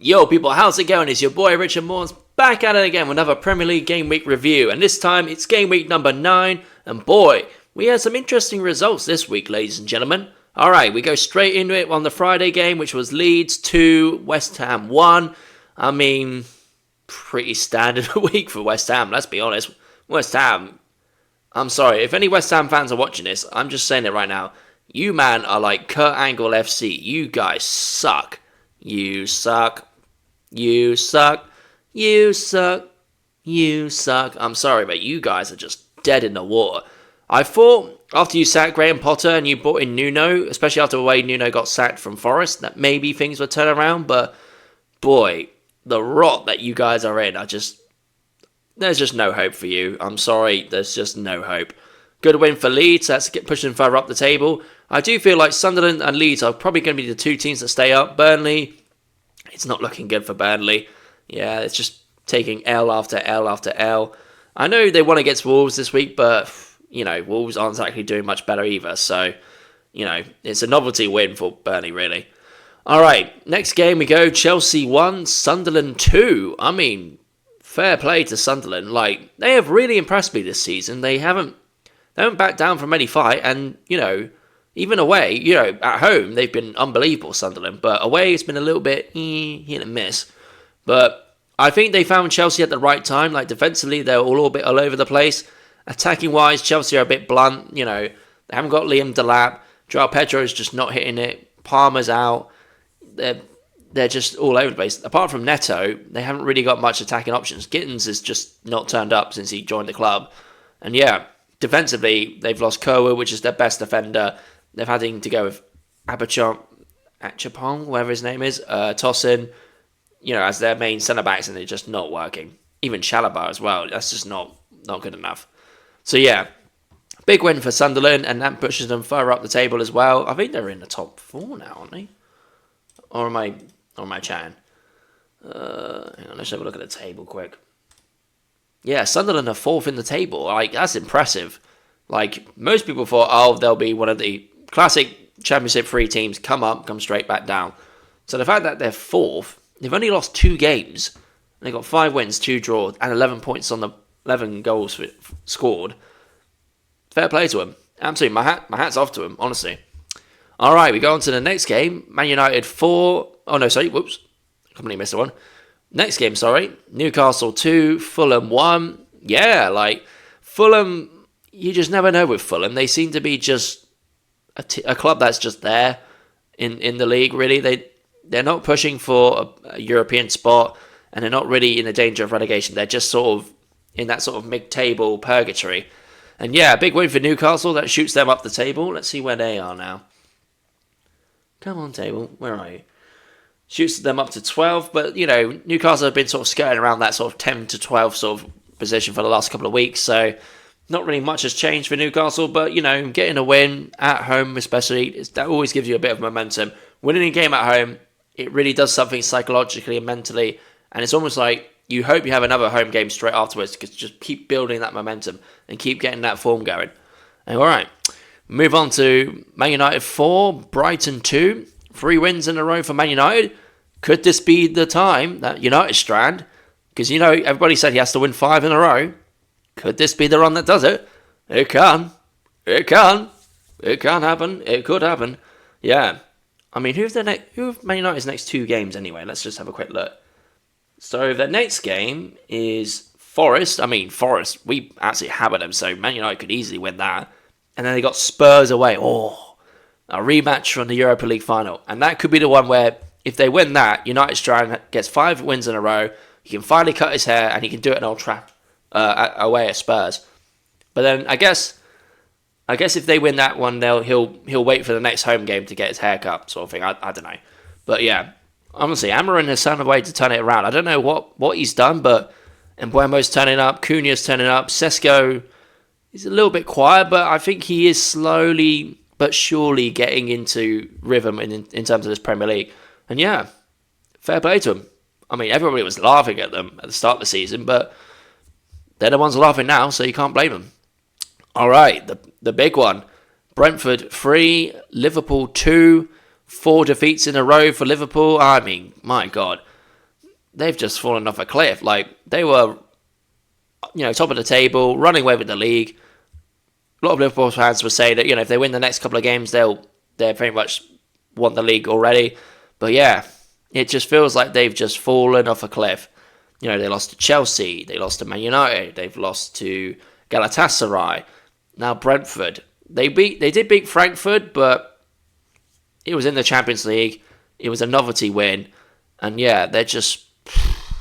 Yo people, how's it going? It's your boy Richard Morse back at it again with another Premier League Game Week review, and this time it's Game Week number 9, and boy, we had some interesting results this week, ladies and gentlemen. Alright, we go straight into it on the Friday game, which was Leeds 2, West Ham 1. I mean, pretty standard week for West Ham, let's be honest. West Ham, I'm sorry, if any West Ham fans are watching this, I'm just saying it right now. You man are like Kurt Angle FC, you guys suck. You suck. You suck. You suck. You suck. I'm sorry, but you guys are just dead in the water. I thought after you sacked Graham Potter and you brought in Nuno, especially after the way Nuno got sacked from Forest, that maybe things would turn around. But boy, the rot that you guys are in, there's just no hope for you. I'm sorry, there's just no hope. Good win for Leeds. That's pushing further up the table. I do feel like Sunderland and Leeds are probably going to be the two teams that stay up. Burnley, it's not looking good for Burnley. Yeah, it's just taking L after L after L. I know they won against Wolves this week, but, you know, Wolves aren't actually doing much better either. So, you know, it's a novelty win for Burnley, really. All right, next game we go. Chelsea 1, Sunderland 2. I mean, fair play to Sunderland. Like, they have really impressed me this season. They haven't backed down from any fight, and, you know, even away, you know, at home, they've been unbelievable, Sunderland. But away, it's been a little bit hit and miss. But I think they found Chelsea at the right time. Like, defensively, they're all a bit all over the place. Attacking-wise, Chelsea are a bit blunt. You know, they haven't got Liam Delap. Joao Pedro's just not hitting it. Palmer's out. They're just all over the place. Apart from Neto, they haven't really got much attacking options. Gittins has just not turned up since he joined the club. And yeah, defensively, they've lost Kerwood, which is their best defender. They've had to go with Achapong, whatever his name is, Tosin, you know, as their main centre-backs, and they're just not working. Even Chalobah as well, that's just not good enough. So yeah, big win for Sunderland, and that pushes them further up the table as well. I think they're in the top 4 now, aren't they? Or am I chatting? Hang on, let's have a look at the table quick. Yeah, Sunderland are 4th in the table. Like, that's impressive. Like, most people thought, oh, they'll be one of the classic Championship 3 teams, come straight back down. So the fact that they're 4th, they've only lost 2 games. They got 5 wins, 2 draws, and 11 points on the 11 goals scored. Fair play to them. Absolutely, my hat's off to them, honestly. All right, we go on to the next game. Man United 4. Oh, no, sorry. Whoops. Completely missed one. Next game, sorry. Newcastle 2, Fulham 1. Yeah, like, Fulham, you just never know with Fulham. They seem to be just a club that's just there in the league, really. They're not pushing for a European spot, and they're not really in the danger of relegation. They're just sort of in that sort of mid-table purgatory. And yeah, big win for Newcastle. That shoots them up the table. Let's see where they are now. Come on, table. Where are you? Shoots them up to 12. But, you know, Newcastle have been sort of skirting around that sort of 10 to 12 sort of position for the last couple of weeks. So not really much has changed for Newcastle. But, you know, getting a win at home especially, that always gives you a bit of momentum. Winning a game at home, it really does something psychologically and mentally. And it's almost like you hope you have another home game straight afterwards, because just keep building that momentum and keep getting that form going. And all right, move on to Man United 4, Brighton 2. 3 wins in a row for Man United. Could this be the time that United strand? Because, you know, everybody said he has to win 5 in a row. Could this be the run that does it? It can. It can. It can happen. It could happen. Yeah. I mean, who have Man United's next 2 games anyway? Let's just have a quick look. So the next game is Forest. I mean, Forest, we absolutely hammered them, so Man United could easily win that. And then they got Spurs away. Oh, a rematch from the Europa League final. And that could be the one where, if they win that, United Strand gets 5 wins in a row. He can finally cut his hair, and he can do it in Old Trafford away at Spurs. But then I guess if they win that one, he'll wait for the next home game to get his hair cut, sort of thing. I don't know. But yeah, honestly, Amarin has found a way to turn it around. I don't know what he's done, but Mbuemo's turning up, Cunha's turning up, Sesko is a little bit quiet, but I think he is slowly but surely getting into rhythm in terms of this Premier League. And yeah, fair play to him. I mean, everybody was laughing at them at the start of the season, but they're the ones laughing now, so you can't blame them. All right, the big one. Brentford 3, Liverpool 2, 4 defeats in a row for Liverpool. I mean, my God. they've just fallen off a cliff. Like, they were, top of the table, running away with the league. A lot of Liverpool fans would say that, if they win the next couple of games, they're pretty much won the league already. But yeah, it just feels like they've just fallen off a cliff. They lost to Chelsea, they lost to Man United, they've lost to Galatasaray, now Brentford. They did beat Frankfurt, but it was in the Champions League. It was a novelty win. And yeah, they're just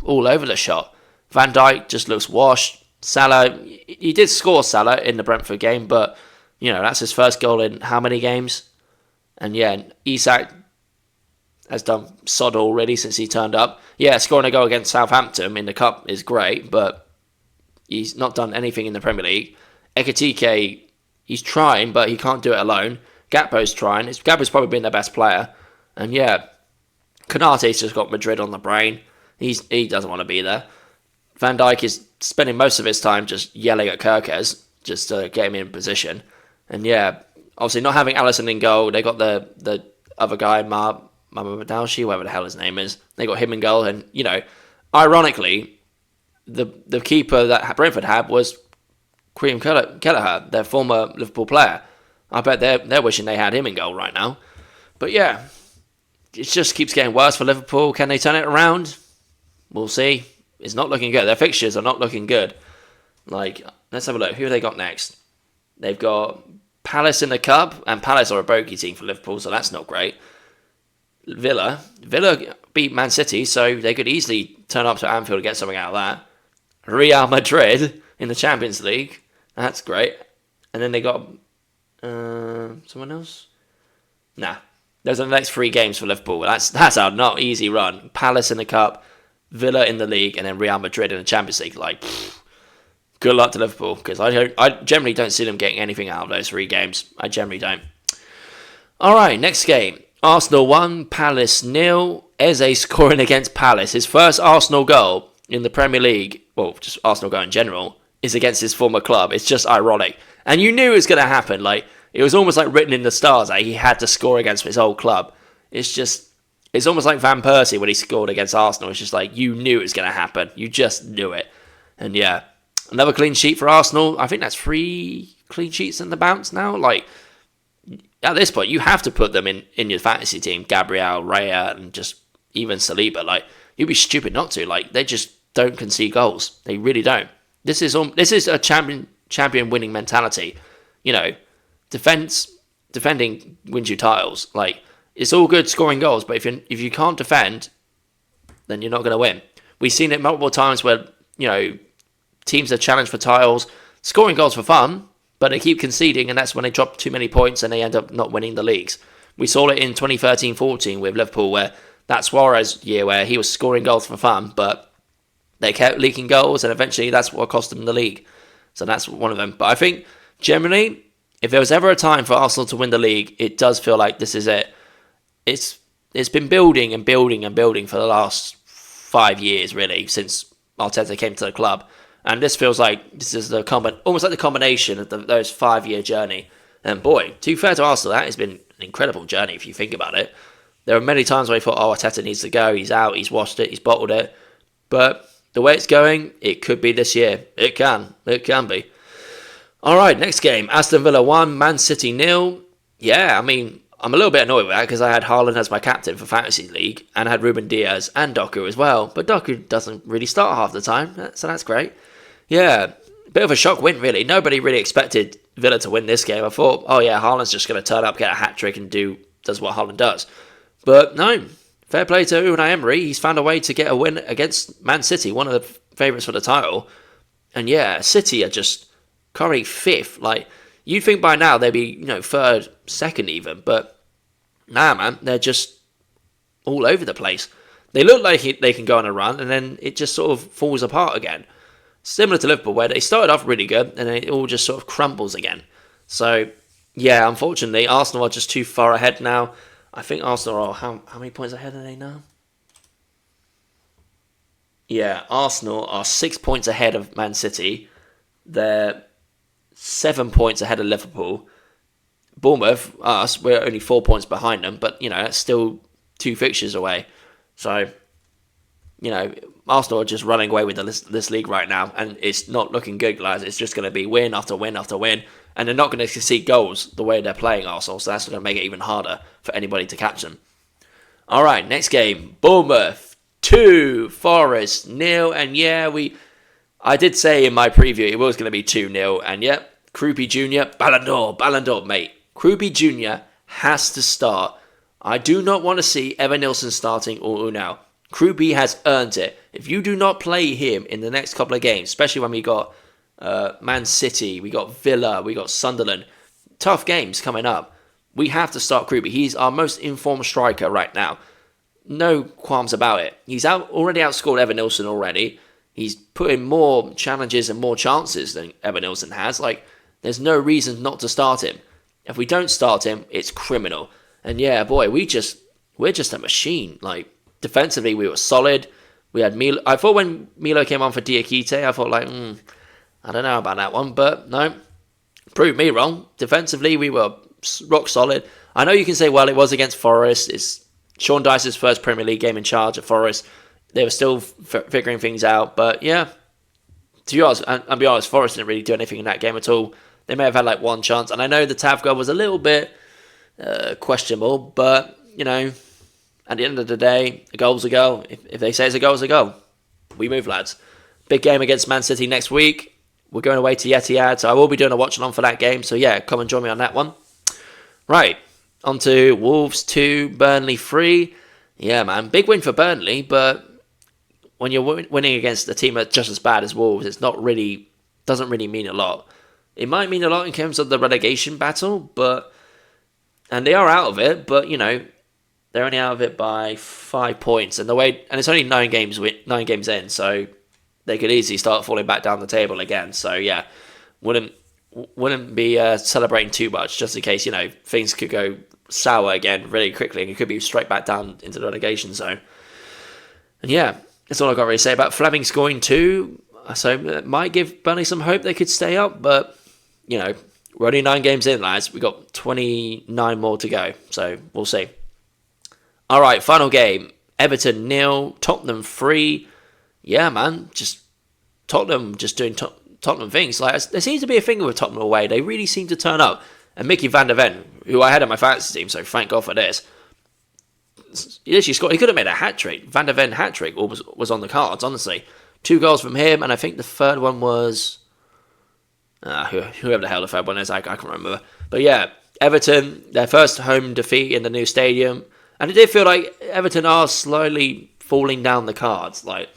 all over the shop. Van Dijk just looks washed. Salah, he did score Salah in the Brentford game, but, that's his first goal in how many games? And yeah, Isak has done sod already since he turned up. Yeah, scoring a goal against Southampton in the Cup is great, but he's not done anything in the Premier League. Ekitike, he's trying, but he can't do it alone. Gakpo's trying. Gakpo's probably been their best player. And yeah, Konate's just got Madrid on the brain. He doesn't want to be there. Van Dijk is spending most of his time just yelling at Kirkes just to get him in position. And yeah, obviously not having Alisson in goal, they got the other guy, Madalshi, whatever the hell his name is. They got him in goal, and ironically, the keeper that Brentford had was Cream Kelleher, their former Liverpool player. I bet they're wishing they had him in goal right now. But yeah, it just keeps getting worse for Liverpool. Can they turn it around? We'll see. It's not looking good. Their fixtures are not looking good. Like, let's have a look. Who have they got next? They've got Palace in the Cup, and Palace are a bogey team for Liverpool, so that's not great. Villa beat Man City, so they could easily turn up to Anfield and get something out of that. Real Madrid in the Champions League, that's great. And then they got someone else? Nah, those are the next 3 games for Liverpool. That's a not easy run. Palace in the Cup, Villa in the league, and then Real Madrid in the Champions League. Like, good luck to Liverpool, because I generally don't see them getting anything out of those 3 games. I generally don't. All right, next game. Arsenal 1, Palace 0. Eze scoring against Palace. His first Arsenal goal in the Premier League, well, just Arsenal goal in general, is against his former club. It's just ironic. And you knew it was going to happen. Like, it was almost like written in the stars that he had to score against his old club. It's almost like Van Persie when he scored against Arsenal. It's just like, you knew it was going to happen. You just knew it. And yeah, another clean sheet for Arsenal. I think that's 3 clean sheets in the bounce now. Like, at this point, you have to put them in your fantasy team. Gabriel, Raya, and just even Saliba. Like, you'd be stupid not to. Like, they just don't concede goals. They really don't. This is a champion winning mentality. Defending wins you titles. Like, it's all good scoring goals, but if you can't defend, then you're not going to win. We've seen it multiple times where teams are challenged for titles, scoring goals for fun, but they keep conceding, and that's when they drop too many points and they end up not winning the leagues. We saw it in 2013-14 with Liverpool, where that Suarez year where he was scoring goals for fun, but they kept leaking goals, and eventually that's what cost them the league. So that's one of them. But I think, generally, if there was ever a time for Arsenal to win the league, it does feel like this is it. It's been building and building and building for the last 5 years, really, since Arteta came to the club. And this feels like this is almost like the combination of those 5-year journey. And boy, to be fair to Arsenal, that has been an incredible journey if you think about it. There are many times where I thought, Arteta needs to go. He's out, he's washed it, he's bottled it. But the way it's going, it could be this year. It can be. All right, next game. Aston Villa 1, Man City 0. Yeah, I mean, I'm a little bit annoyed with that because I had Haaland as my captain for Fantasy League and I had Ruben Diaz and Doku as well. But Doku doesn't really start half the time, so that's great. Yeah, bit of a shock win, really. Nobody really expected Villa to win this game. I thought, Haaland's just going to turn up, get a hat-trick and does what Haaland does. But no, fair play to Unai Emery. He's found a way to get a win against Man City, one of the favourites for the title. And yeah, City are just currently 5th. Like, you'd think by now they'd be, 3rd, 2nd even. But nah, man, they're just all over the place. They look like they can go on a run, and then it just sort of falls apart again. Similar to Liverpool, where they started off really good, and then it all just sort of crumbles again. So, yeah, unfortunately, Arsenal are just too far ahead now. I think Arsenal are, how many points ahead are they now? Yeah, Arsenal are 6 points ahead of Man City. They're 7 points ahead of Liverpool. Bournemouth, us, we're only 4 points behind them, but, that's still 2 fixtures away. So, you know, Arsenal are just running away with this league right now, and it's not looking good, guys. It's just going to be win after win after win, and they're not going to concede goals the way they're playing Arsenal, so that's going to make it even harder for anybody to catch them. All right, next game, Bournemouth 2, Forest 0, and yeah, I did say in my preview it was going to be 2-0, and yeah, Krupi Jr., Ballon d'Or, mate. Krupi Jr. has to start. I do not want to see Evan Nilsson starting or now. Krupi has earned it. If you do not play him in the next couple of games, especially when we got Man City, we got Villa, we got Sunderland, tough games coming up, we have to start Krupi. He's our most informed striker right now. No qualms about it. He's already outscored Evan Nilsson already. He's put in more challenges and more chances than Evan Nilsson has. Like, there's no reason not to start him. If we don't start him, it's criminal. And yeah, boy, we're just a machine. Like, defensively, we were solid. We had Milo. I thought when Milo came on for Diakite, I thought, like, I don't know about that one. But no, proved me wrong. Defensively, we were rock solid. I know you can say, well, it was against Forest. It's Sean Dyche's first Premier League game in charge at Forest. They were still figuring things out. But yeah, to be honest, I'll be honest, Forest didn't really do anything in that game at all. They may have had like one chance. And I know the Tav goal was a little bit questionable. But, you know, at the end of the day, a goal's a goal. If they say it's a goal, it's a goal. We move, lads. Big game against Man City next week. We're going away to Etihad, so I will be doing a watch-along for that game. So yeah, come and join me on that one. Right, on to Wolves 2, Burnley 3. Yeah, man, big win for Burnley, but when you're winning against a team that's just as bad as Wolves, doesn't really mean a lot. It might mean a lot in terms of the relegation battle, and they are out of it, but, you know, they're only out of it by 5 points, and it's only 9 games in, so they could easily start falling back down the table again. So yeah, wouldn't be celebrating too much, just in case, you know, things could go sour again really quickly, and it could be straight back down into the relegation zone. And yeah, that's all I've got to really say about Fleming scoring 2. So it might give Burnley some hope they could stay up, but, you know, we're only 9 games in, lads. We've got 29 more to go, so we'll see. All right, final game. Everton 0, Tottenham 3. Yeah, man, just Tottenham just doing Tottenham things. Like, there seems to be a thing with Tottenham away. They really seem to turn up. And Mickey van der Ven, who I had on my fantasy team, so thank God for this. He literally scored. He could have made a hat-trick. Van der Ven hat-trick was on the cards, honestly. 2 goals from him, and I think the third one was whoever the hell the third one is, I can't remember. But yeah, Everton, their first home defeat in the new stadium. And it did feel like Everton are slowly falling down the cards. Like,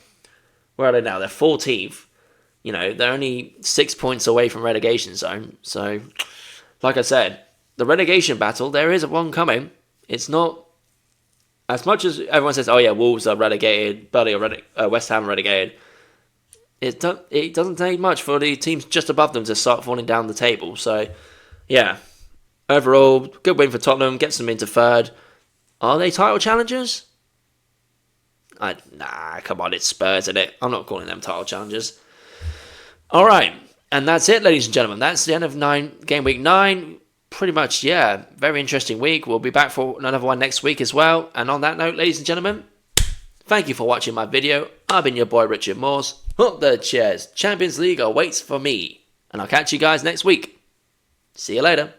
where are they now? They're 14th. You know, they're only 6 points away from relegation zone. So, like I said, the relegation battle, there is one coming. It's not, as much as everyone says, oh yeah, Wolves are relegated, Burnley are West Ham relegated. It doesn't take much for the teams just above them to start falling down the table. So, yeah, overall, good win for Tottenham, gets them into 3rd. Are they title challengers? Nah, come on, it's Spurs, isn't it? I'm not calling them title challengers. All right, and that's it, ladies and gentlemen. That's the end of game week 9. Pretty much, yeah, very interesting week. We'll be back for another one next week as well. And on that note, ladies and gentlemen, thank you for watching my video. I've been your boy, Richard Morse. Hook the chairs. Champions League awaits for me. And I'll catch you guys next week. See you later.